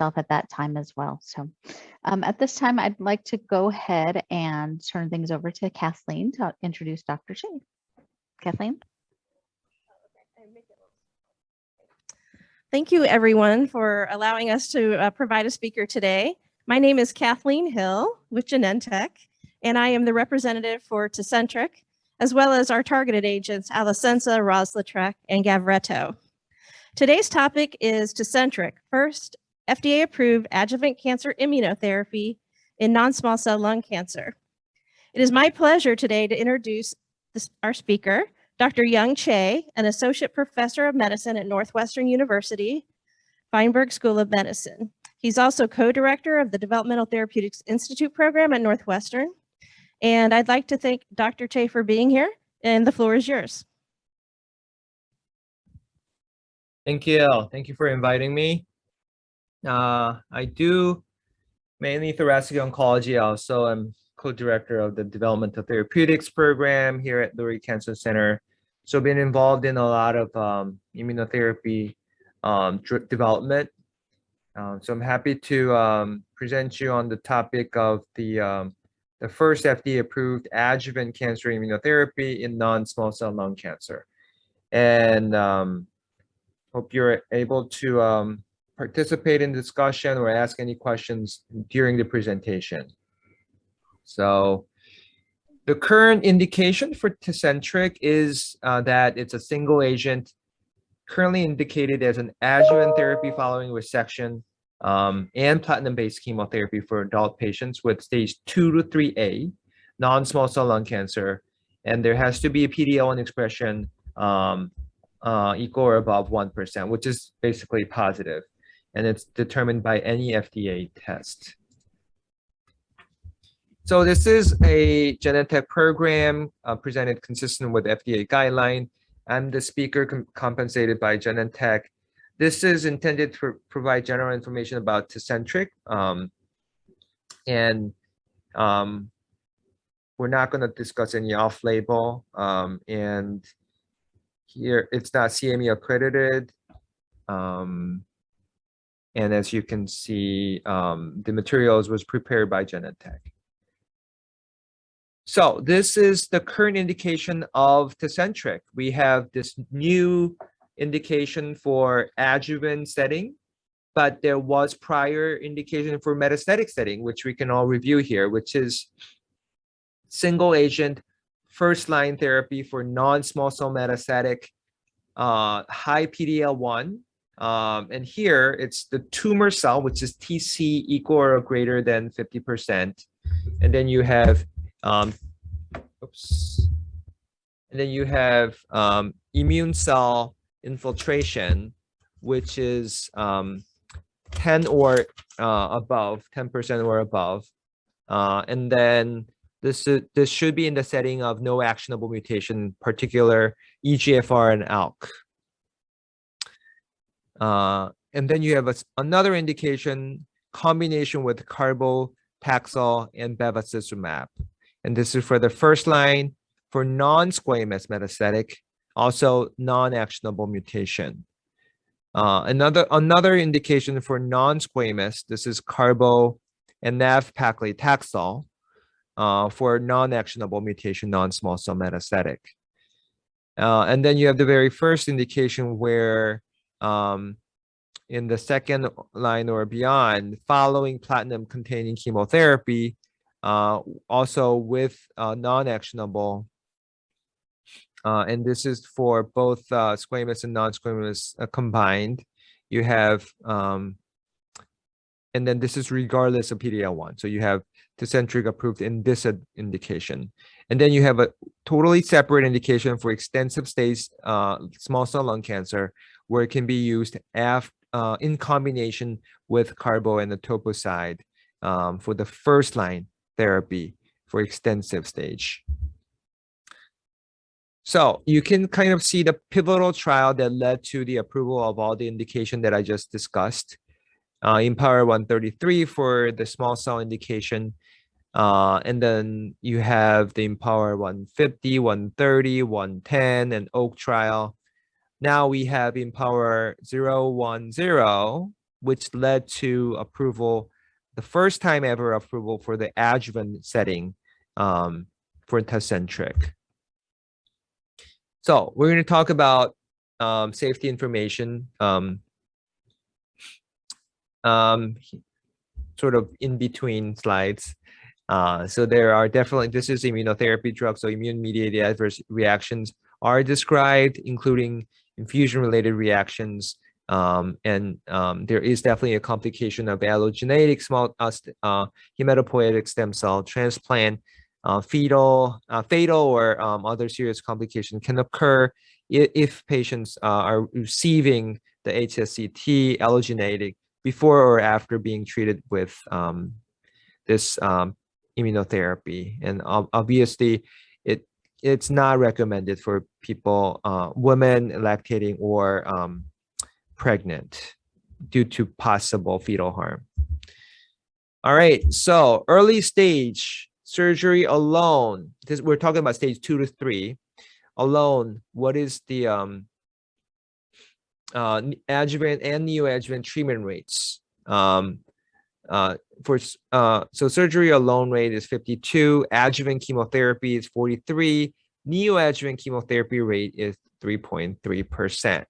at that time as well. So at this time, I'd like to go ahead and turn things over to Kathleen to introduce Dr. Che. Kathleen. Thank you, everyone, for allowing us to provide a speaker today. My name is Kathleen Hill with Genentech, and I am the representative for Tecentriq, as well as our targeted agents, Alecensa, Rozlytrek, and Gavreto. Today's topic is Tecentriq, first FDA-approved adjuvant cancer immunotherapy in non-small cell lung cancer. It is my pleasure today to introduce our speaker, Dr. Young Che, an associate professor of medicine at Northwestern University, Feinberg School of Medicine. He's also co-director of the Developmental Therapeutics Institute program at Northwestern. And I'd like to thank Dr. Che for being here, and the floor is yours. Thank you. Thank you for inviting me. I do mainly thoracic oncology. Also, I'm co-director of the Developmental Therapeutics program here at Lurie Cancer Center. So I've been involved in a lot of immunotherapy development. So I'm happy to present you on the topic of the first FDA-approved adjuvant cancer immunotherapy in non-small cell lung cancer. And hope you're able to participate in discussion or ask any questions during the presentation. So the current indication for Tecentriq is that it's a single agent currently indicated as an adjuvant therapy following resection and platinum-based chemotherapy for adult patients with stage 2 to 3A non-small cell lung cancer. And there has to be a PD-L1 expression equal or above 1%, which is basically positive. And it's determined by any FDA test. So this is a Genentech program presented consistent with FDA guideline. I'm the speaker compensated by Genentech. This is intended to provide general information about Tecentriq. And we're not going to discuss any off-label. And here it's not CME accredited. And as you can see, the materials was prepared by Genentech. So this is the current indication of Tecentriq. We have this new indication for adjuvant setting, but there was prior indication for metastatic setting, which we can all review here, which is single agent first-line therapy for non-small cell metastatic high PD-L1. And here it's the tumor cell, which is TC equal or greater than 50%. And then you have immune cell infiltration, which is 10 or above, 10% or above. And then this should be in the setting of no actionable mutation, particular EGFR and ALK. And then you have another indication, combination with carboplatin and bevacizumab. And this is for the first line for non-squamous metastatic, also non-actionable mutation. Another indication for non-squamous, this is carbo and nab-paclitaxel for non-actionable mutation, non-small cell metastatic. And then you have the very first indication where in the second line or beyond, following platinum-containing chemotherapy, also with non-actionable, and this is for both squamous and non-squamous combined. You have, and then this is regardless of PD-L1. So you have Tecentriq approved in this indication. And then you have a totally separate indication for extensive stage small cell lung cancer, where it can be used in combination with carbo and etoposide for the first line therapy for extensive stage. So you can kind of see the pivotal trial that led to the approval of all the indication that I just discussed. Empower 133 for the small cell indication. And then you have the Empower 150, 130, 110, and OAK trial. Now we have Empower 010 which led to approval, the first time ever approval for the adjuvant setting for Tecentriq. So we're going to talk about safety information, sort of in between slides. So there are definitely, this is immunotherapy drug, so immune-mediated adverse reactions are described, including infusion-related reactions. There is definitely a complication of allogeneic hematopoietic stem cell transplant. Fatal or other serious complications can occur if patients are receiving the HSCT allogeneic before or after being treated with this immunotherapy. And obviously, it's not recommended for people, women lactating or pregnant, due to possible fetal harm. All right, so early stage surgery alone, we're talking about stage 2 to 3 alone. What is the adjuvant and neoadjuvant treatment rates? So surgery alone rate is 52, adjuvant chemotherapy is 43, neoadjuvant chemotherapy rate is 3.3%.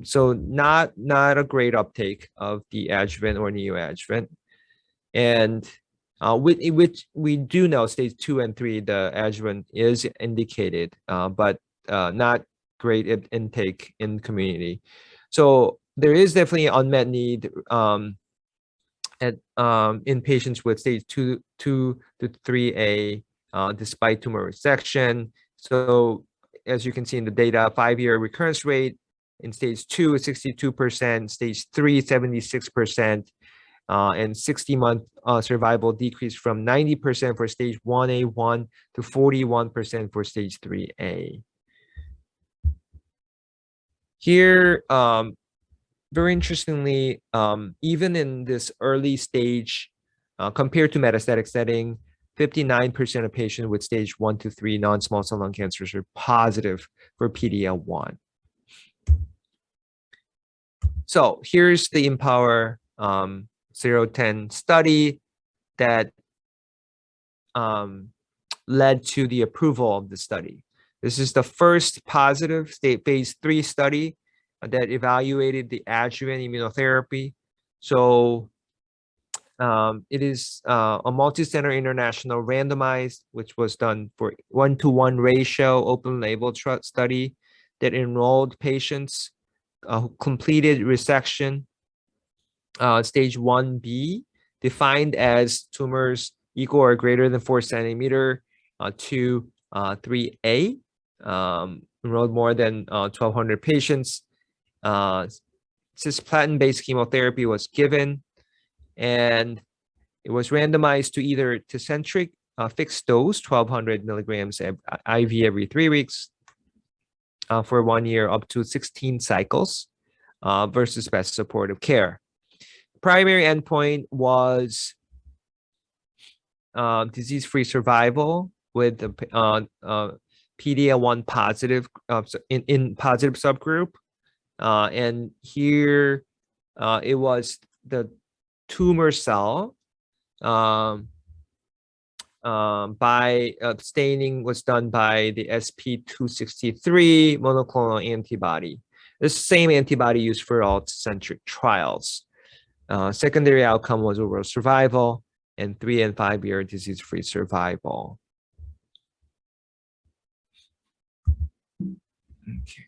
So not a great uptake of the adjuvant or neoadjuvant. And which we do know stage 2 and 3, the adjuvant is indicated, but not great intake in community. So there is definitely unmet need in patients with stage 2 to 3A, despite tumor resection. So as you can see in the data, 5-year recurrence rate in stage 2 is 62%, stage 3 76%, and 60-month survival decreased from 90% for stage 1A1 to 41% for stage 3A. Here, very interestingly, even in this early stage, compared to metastatic setting, 59% of patients with stage 1 to 3 non-small cell lung cancers are positive for PD-L1. So here's the Empower 010 study that led to the approval of the study. This is the first positive phase 3 study that evaluated the adjuvant immunotherapy. So it is a multi-center international randomized, which was done for 1-to-1 ratio open label study that enrolled patients who completed resection stage 1B, defined as tumors equal or greater than 4 centimeter to 3A, enrolled more than 1,200 patients. Cisplatin-based chemotherapy was given, and it was randomized to either Tecentriq fixed dose, 1,200 milligrams IV every 3 weeks for 1 year, up to 16 cycles, versus best supportive care. Primary endpoint was disease-free survival with the PD-L1 positive in positive subgroup, and here it was the tumor cell by staining was done by the SP263 monoclonal antibody. The same antibody used for all Tecentriq trials. Secondary outcome was overall survival and 3 and 5 year disease-free survival. Okay.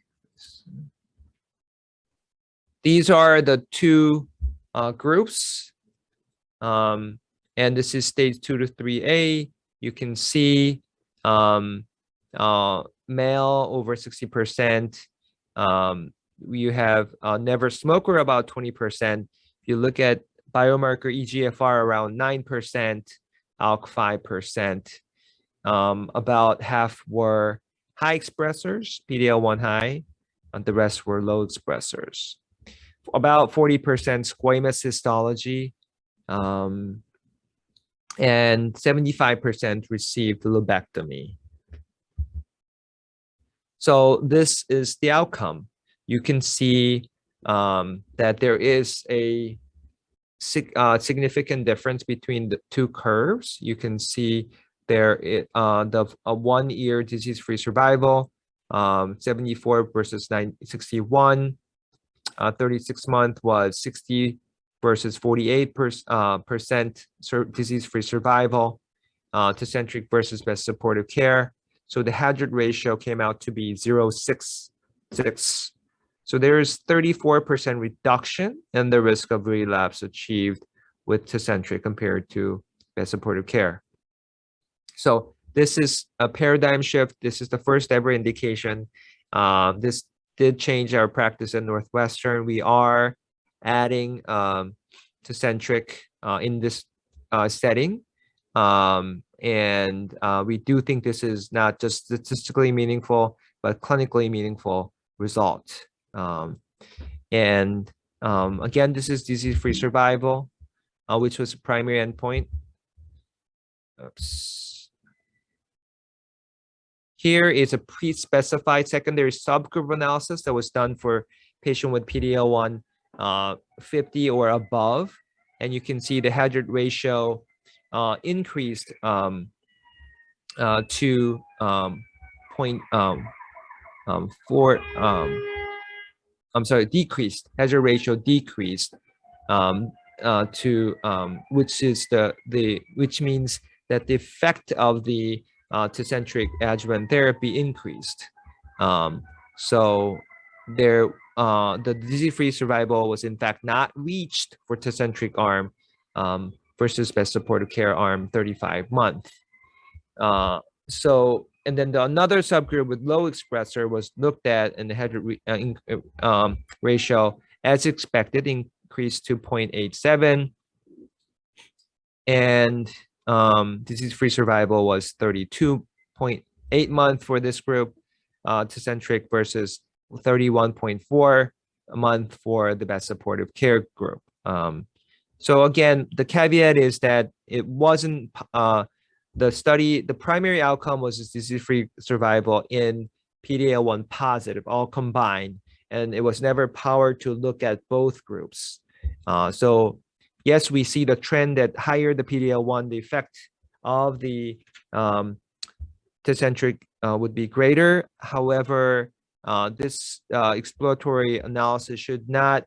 These are the two groups, and this is stage 2 to 3A. You can see male over 60%. You have never smoker about 20%. If you look at biomarker EGFR around 9%, ALK 5%. About half were high expressors, PD-L1 high, and the rest were low expressors. About 40% squamous histology, and 75% received lobectomy. So this is the outcome. You can see that there is a significant difference between the two curves. You can see there the 1 year disease-free survival, 74 versus 61. 36-month was 60 versus 48% disease-free survival. Tecentriq versus best supportive care. So the hazard ratio came out to be 0.66. So there is 34% reduction in the risk of relapse achieved with Tecentriq compared to best supportive care. So this is a paradigm shift. This is the first ever indication. This did change our practice at Northwestern. We are adding Tecentriq in this setting. We do think this is not just statistically meaningful, but clinically meaningful result. Again, this is disease-free survival, which was the primary endpoint. Oops. Here is a pre-specified secondary subgroup analysis that was done for patient with PD-L1 50 or above. And you can see the hazard ratio increased to decreased. Hazard ratio decreased which means that the effect of the Tecentriq adjuvant therapy increased. So there, the disease-free survival was in fact not reached for Tecentriq arm versus best supportive care arm 35-month. And then another subgroup with low expressor was looked at, and the hazard ratio, as expected, increased to 0.87. And disease-free survival was 32.8 months for this group, Tecentriq versus 31.4 a month for the best supportive care group. So again, the caveat is that it wasn't the primary outcome was disease-free survival in PD-L1 positive, all combined, and it was never powered to look at both groups. So yes, we see the trend that higher the PD-L1, the effect of the Tecentriq would be greater. However, this exploratory analysis should not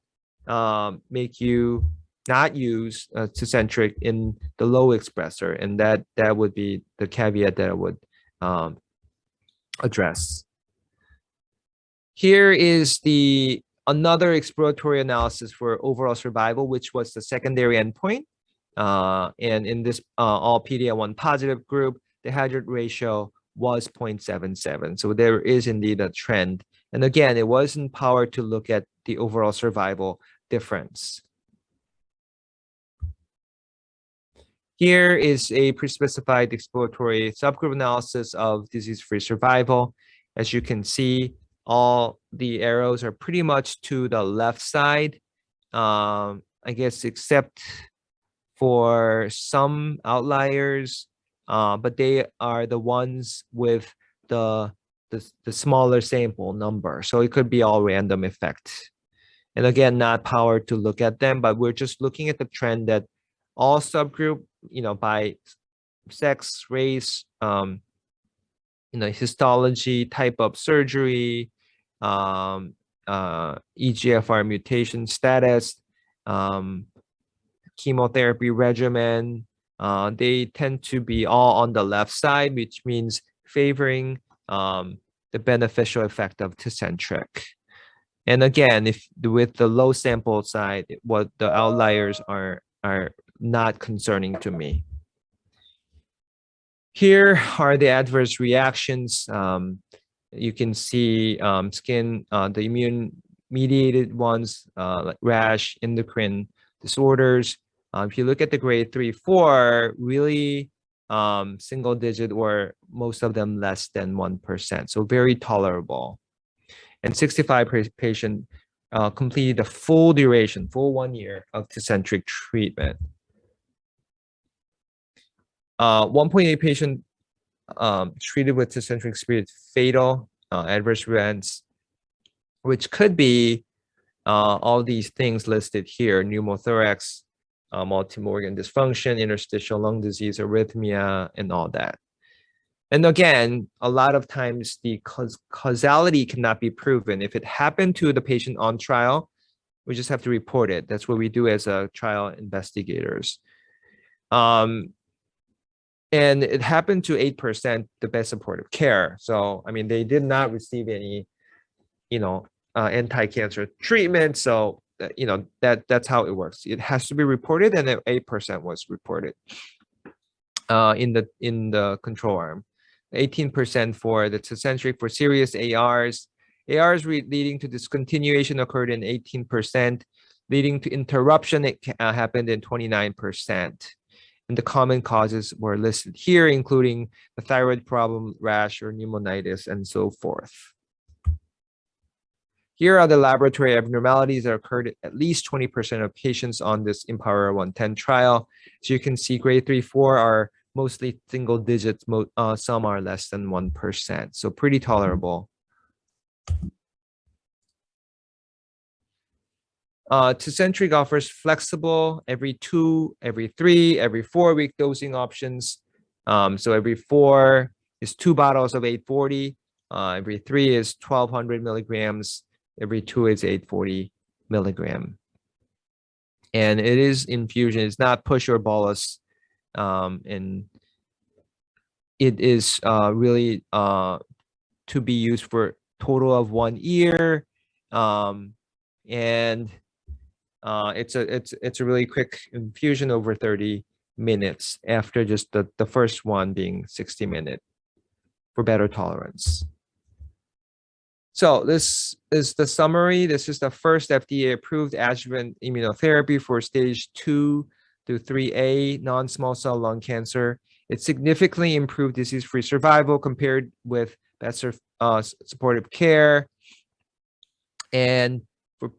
make you not use Tecentriq in the low expressor, and that would be the caveat that I would address. Here is another exploratory analysis for overall survival, which was the secondary endpoint. And in this all PD-L1 positive group, the hazard ratio was 0.77. So there is indeed a trend. And again, it wasn't powered to look at the overall survival difference. Here is a pre-specified exploratory subgroup analysis of disease-free survival. As you can see, all the arrows are pretty much to the left side, I guess, except for some outliers, but they are the ones with the smaller sample number. So it could be all random effect. And again, not powered to look at them, but we're just looking at the trend that all subgroup, by sex, race, histology, type of surgery, EGFR mutation status, chemotherapy regimen, they tend to be all on the left side, which means favoring the beneficial effect of Tecentriq. And again, with the low sample side, what the outliers are not concerning to me. Here are the adverse reactions. You can see skin, the immune-mediated ones, like rash, endocrine disorders. If you look at the grade 3, 4, really single digit or most of them less than 1%. So very tolerable. And 65 patients completed the full duration, full 1 year of Tecentriq treatment. 1.8 patient treated with Tecentriq experienced fatal adverse events, which could be all these things listed here: pneumothorax, multiple organ dysfunction, interstitial lung disease, arrhythmia, and all that. And again, a lot of times the causality cannot be proven. If it happened to the patient on trial, we just have to report it. That's what we do as trial investigators. And it happened to 8%, the best supportive care. So, I mean, they did not receive any, anti-cancer treatment. So, that's how it works. It has to be reported, and 8% was reported in the control arm. 18% for the Tecentriq for serious ARs. ARs leading to discontinuation occurred in 18%, leading to interruption, it happened in 29%. And the common causes were listed here, including the thyroid problem, rash, or pneumonitis, and so forth. Here are the laboratory abnormalities that occurred at least 20% of patients on this Empower 110 trial. So you can see grade 3, 4 are mostly single digits, some are less than 1%, so pretty tolerable. Tecentriq offers flexible every 2, every 3, every 4 week dosing options. So every 4 is 2 bottles of 840. Every 3 is 1200 milligrams. Every 2 is 840 milligram. And it is infusion. It's not push or bolus. And it is really to be used for total of 1 year. And it's a really quick infusion over 30 minutes after just the first one being 60 minutes for better tolerance. So this is the summary. This is the first FDA-approved adjuvant immunotherapy for stage 2 to 3A non-small cell lung cancer. It significantly improved disease-free survival compared with better supportive care. And for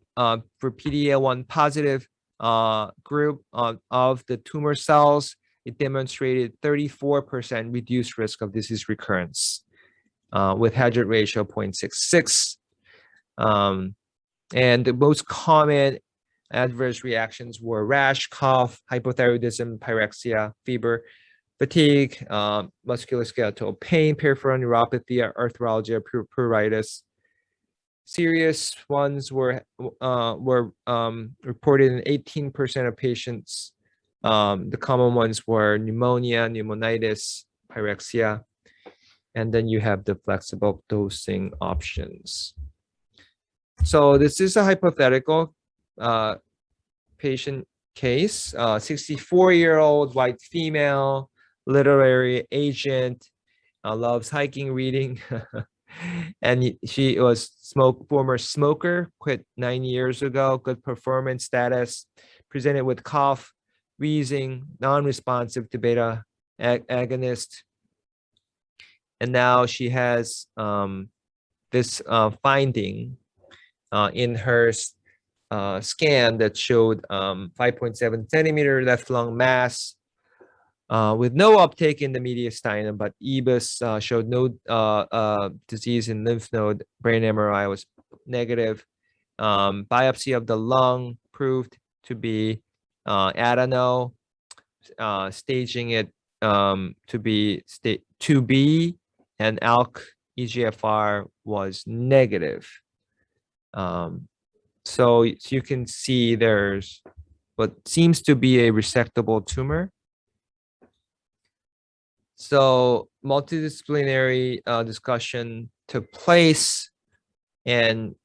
PD-L1 positive group of the tumor cells, it demonstrated 34% reduced risk of disease recurrence with hazard ratio 0.66. And the most common adverse reactions were rash, cough, hypothyroidism, pyrexia, fever, fatigue, musculoskeletal pain, peripheral neuropathy, arthralgia, pruritus. Serious ones were reported in 18% of patients. The common ones were pneumonia, pneumonitis, pyrexia, and then you have the flexible dosing options. So this is a hypothetical patient case, 64-year-old white female, literary agent, loves hiking, reading, and she was former smoker, quit 9 years ago, good performance status, presented with cough, wheezing, non-responsive to beta agonist. And now she has this finding in her scan that showed 5.7 centimeter left lung mass with no uptake in the mediastinum, but EBUS showed no disease in lymph node. Brain MRI was negative. Biopsy of the lung proved to be adeno, staging it to be state 2B, and ALK EGFR was negative. So you can see there's what seems to be a resectable tumor. So multidisciplinary discussion took place, and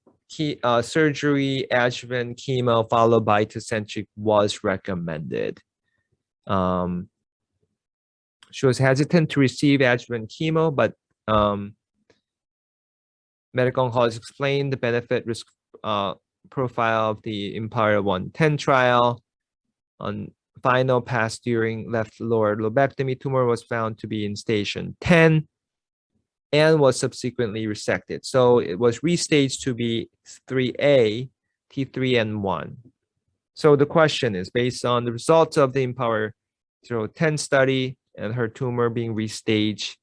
surgery, adjuvant chemo followed by Tecentriq was recommended. She was hesitant to receive adjuvant chemo, but medical oncologists explained the benefit risk profile of the Empower 110 trial. On final pass during left lower lobectomy, tumor was found to be in stage 10 and was subsequently resected. So it was restaged to be 3A, T3 and 1. So the question is, based on the results of the Empower 010 study and her tumor being restaged,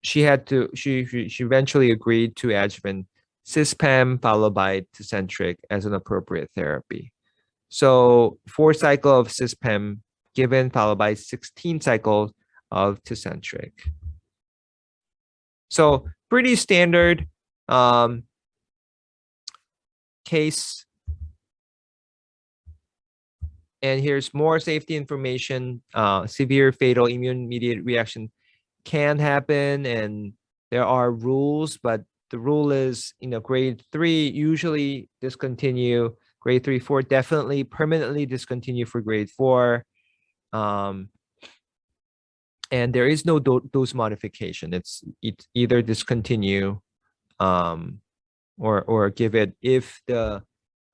she eventually agreed to adjuvant Cispam followed by Tecentriq as an appropriate therapy. So 4 cycles of Cispam given followed by 16 cycles of Tecentriq. So pretty standard case. And here's more safety information. Severe fatal immune-mediated reaction can happen, and there are rules, but the rule is, grade 3 usually discontinue. Grade 3, 4 definitely permanently discontinue for grade 4. And there is no dose modification. It's either discontinue or give it if the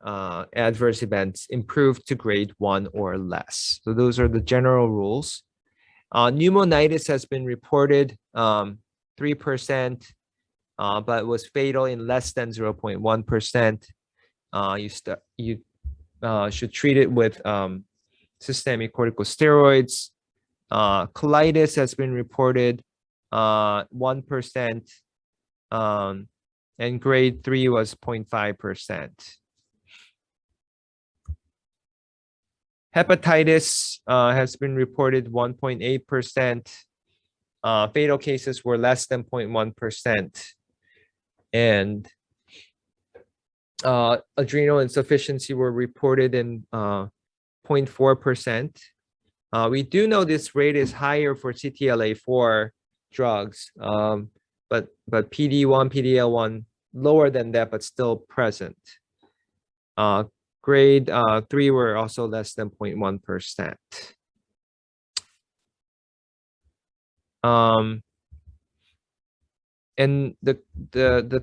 adverse events improve to grade 1 or less. So those are the general rules. Pneumonitis has been reported 3%, but was fatal in less than 0.1%. You should treat it with systemic corticosteroids. Colitis has been reported 1%, and grade 3 was 0.5%. Hepatitis has been reported 1.8%. Fatal cases were less than 0.1%. And adrenal insufficiency were reported in 0.4%. We do know this rate is higher for CTLA-4 drugs, but PD-1, PD-L1 lower than that, but still present. Grade 3 were also less than 0.1%. And the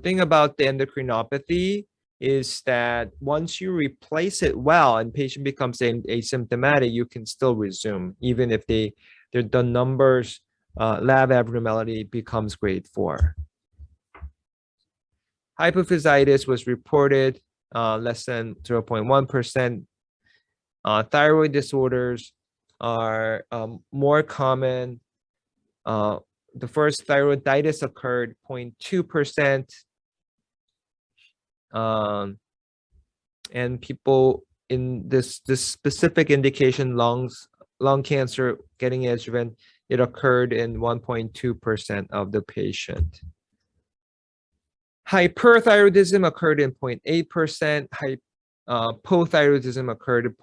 thing about the endocrinopathy is that once you replace it well and patient becomes asymptomatic, you can still resume, even if the numbers, lab abnormality becomes grade 4. Hypophysitis was reported less than 0.1%. Thyroid disorders are more common. The first thyroiditis occurred 0.2%. And people in this specific indication, lung cancer getting adjuvant, it occurred in 1.2% of the patient. Hyperthyroidism occurred in 0.8%. Hypothyroidism occurred at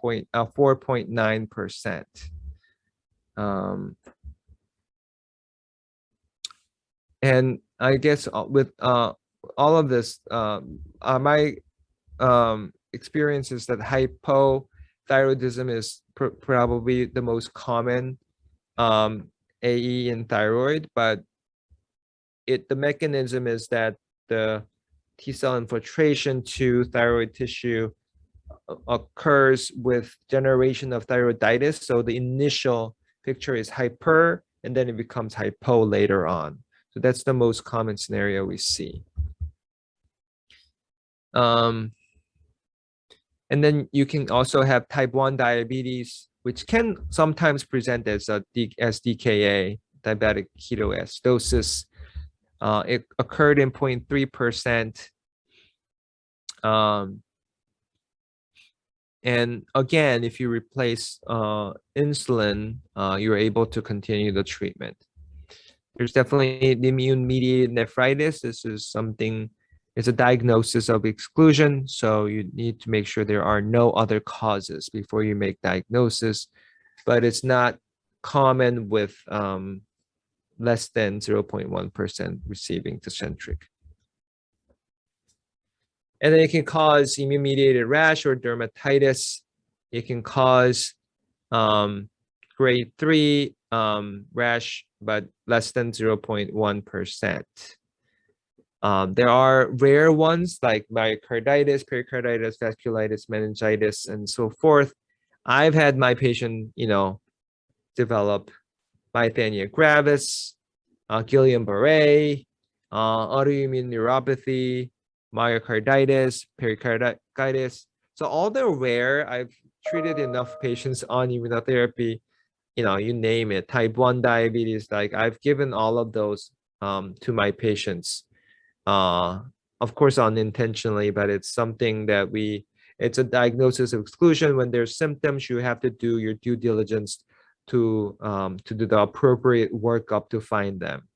4.9%. And I guess with all of this, my experience is that hypothyroidism is probably the most common AE in thyroid, but the mechanism is that the T cell infiltration to thyroid tissue occurs with generation of thyroiditis. So the initial picture is hyper, and then it becomes hypo later on. So that's the most common scenario we see. And then you can also have type 1 diabetes, which can sometimes present as DKA, diabetic ketoacidosis. It occurred in 0.3%. And again, if you replace insulin, you're able to continue the treatment. There's definitely the immune-mediated nephritis. This is something, it's a diagnosis of exclusion. So you need to make sure there are no other causes before you make diagnosis. But it's not common with less than 0.1% receiving Tecentriq. And then it can cause immune-mediated rash or dermatitis. It can cause grade 3 rash, but less than 0.1%. There are rare ones like myocarditis, pericarditis, vasculitis, meningitis, and so forth. I've had my patient, develop myasthenia gravis, Guillain-Barré, autoimmune neuropathy, myocarditis, pericarditis. So all the rare, I've treated enough patients on immunotherapy, you name it, type 1 diabetes, like I've given all of those to my patients of course, unintentionally, but it's something that it's a diagnosis of exclusion. When there's symptoms, you have to do your due diligence to do the appropriate workup to find them.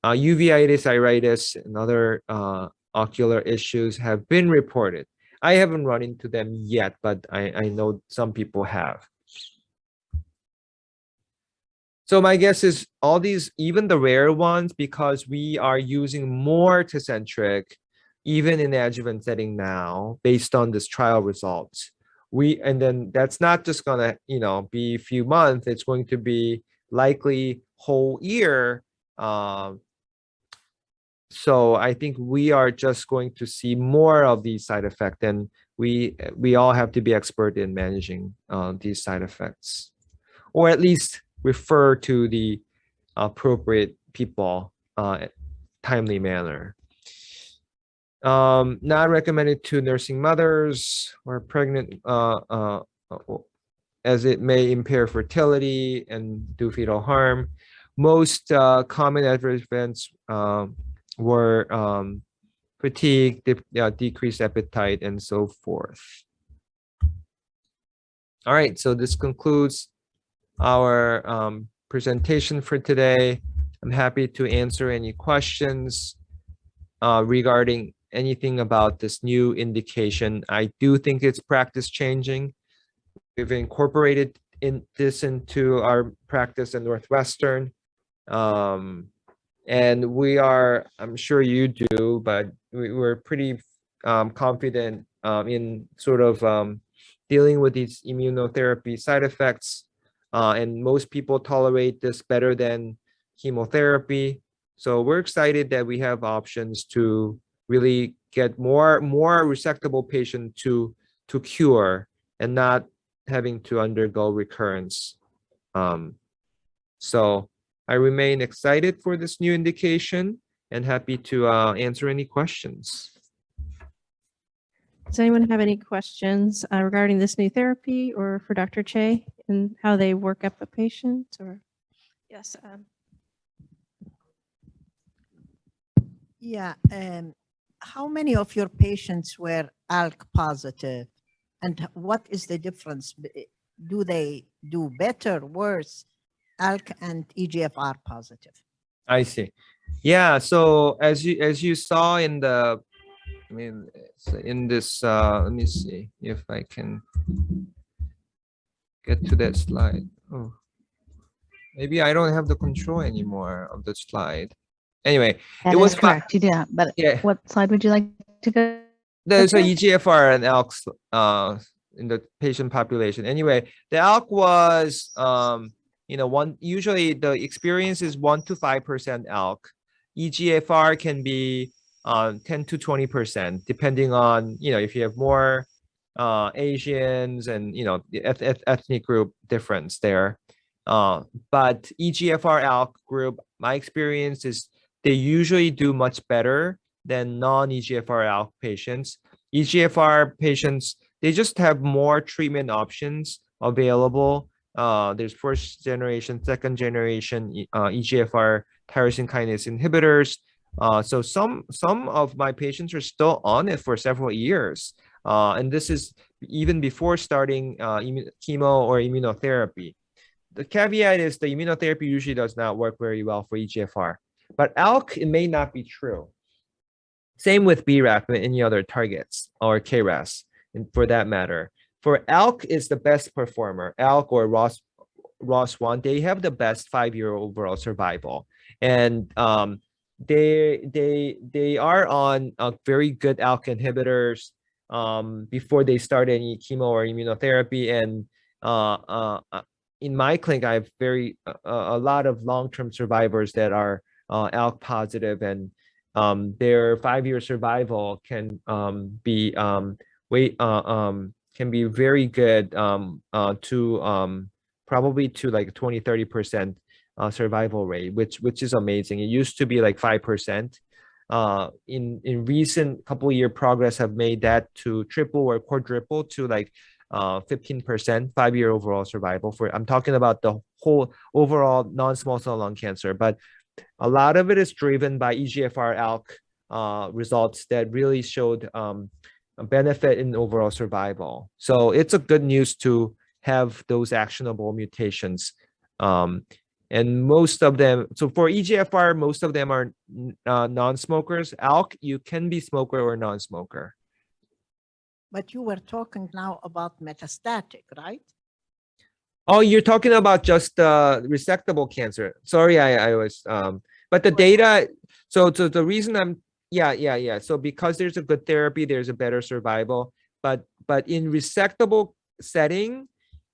Uveitis, iritis, and other ocular issues have been reported. I haven't run into them yet, but I know some people have. So my guess is all these, even the rare ones, because we are using more Tecentriq, even in the adjuvant setting now, based on this trial results. And then that's not just gonna, be a few months. It's going to be likely whole year. So I think we are just going to see more of these side effects, and we all have to be expert in managing these side effects, or at least refer to the appropriate people timely manner. Not recommended to nursing mothers or pregnant as it may impair fertility and do fetal harm. Most common adverse events were fatigue, decreased appetite, and so forth. All right, so this concludes our presentation for today. I'm happy to answer any questions regarding anything about this new indication. I do think it's practice changing. We've incorporated this into our practice at Northwestern. And we are, I'm sure you do, but we're pretty confident in sort of dealing with these immunotherapy side effects. And most people tolerate this better than chemotherapy. So we're excited that we have options to really get more resectable patient to cure and not having to undergo recurrence. So I remain excited for this new indication and happy to answer any questions. Does anyone have any questions regarding this new therapy or for Dr. Che and how they work up a patient? Or yes. Yeah. How many of your patients were ALK positive, and what is the difference? Do they do better, worse, ALK and EGFR positive? I see. Yeah. So as you saw in the, in this, let me see if I can get to that slide. Oh, maybe I don't have the control anymore of the slide. Anyway, That is correct. You do not. But yeah. What slide would you like to go? There's a Okay. EGFR and ALK in the patient population. Anyway, the ALK was usually the experience is 1 to 5% ALK. EGFR can be 10 to 20%, depending on if you have more Asians and the ethnic group difference there. But EGFR ALK group, my experience is they usually do much better than non-EGFR ALK patients. EGFR patients, they just have more treatment options available. There's first generation, second generation EGFR tyrosine kinase inhibitors. So some of my patients are still on it for several years. And this is even before starting chemo or immunotherapy. The caveat is the immunotherapy usually does not work very well for EGFR. But ALK, it may not be true. Same with BRAF and any other targets or KRAS, and for that matter. For ALK is the best performer. ALK or ROS1, they have the best 5-year overall survival, and they are on very good ALK inhibitors before they start any chemo or immunotherapy. And in my clinic, I have a lot of long-term survivors that are ALK positive, and their 5-year survival can be very good to probably to like 20-30% survival rate, which is amazing. It used to be like 5%. In recent couple year progress have made that to triple or quadruple to like 15% 5-year overall survival for, I'm talking about the whole overall non-small cell lung cancer. But a lot of it is driven by EGFR ALK results that really showed a benefit in overall survival. So it's a good news to have those actionable mutations. And most of them, so for EGFR, most of them are non-smokers. ALK, you can be smoker or non-smoker. But you were talking now about metastatic, right? Oh, you're talking about just resectable cancer. Sorry, I was, but the data, so the reason I'm, yeah. So because there's a good therapy, there's a better survival, but in resectable setting,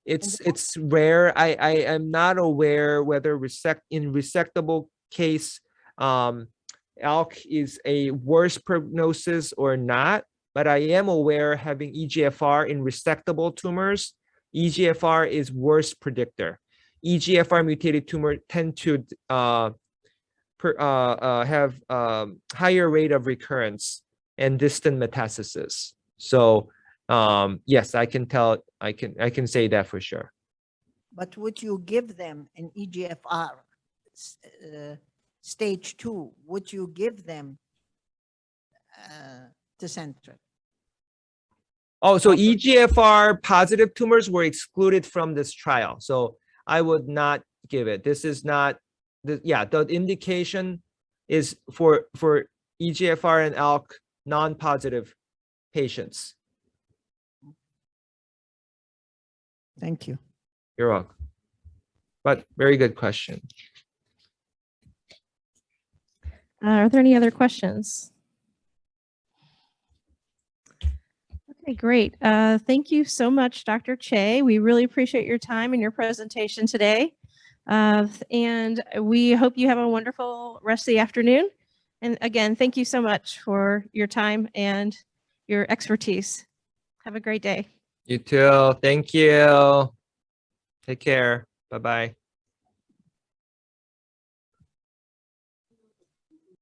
it's rare. I am not aware whether in resectable case, ALK is a worse prognosis or not, but I am aware having EGFR in resectable tumors, EGFR is worse predictor. EGFR mutated tumor tend to have higher rate of recurrence and distant metastasis. So yes, I can tell, I can say that for sure. But would you give them an EGFR stage 2? Would you give them Tecentriq? Oh, so EGFR positive tumors were excluded from this trial. So I would not give it. This is not, the indication is for EGFR and ALK non-positive patients. Thank you. You're welcome. But very good question. Are there any other questions? Okay, great. Thank you so much, Dr. Che. We really appreciate your time and your presentation today. And we hope you have a wonderful rest of the afternoon. And again, thank you so much for your time and your expertise. Have a great day. You too. Thank you. Take care. Bye-bye.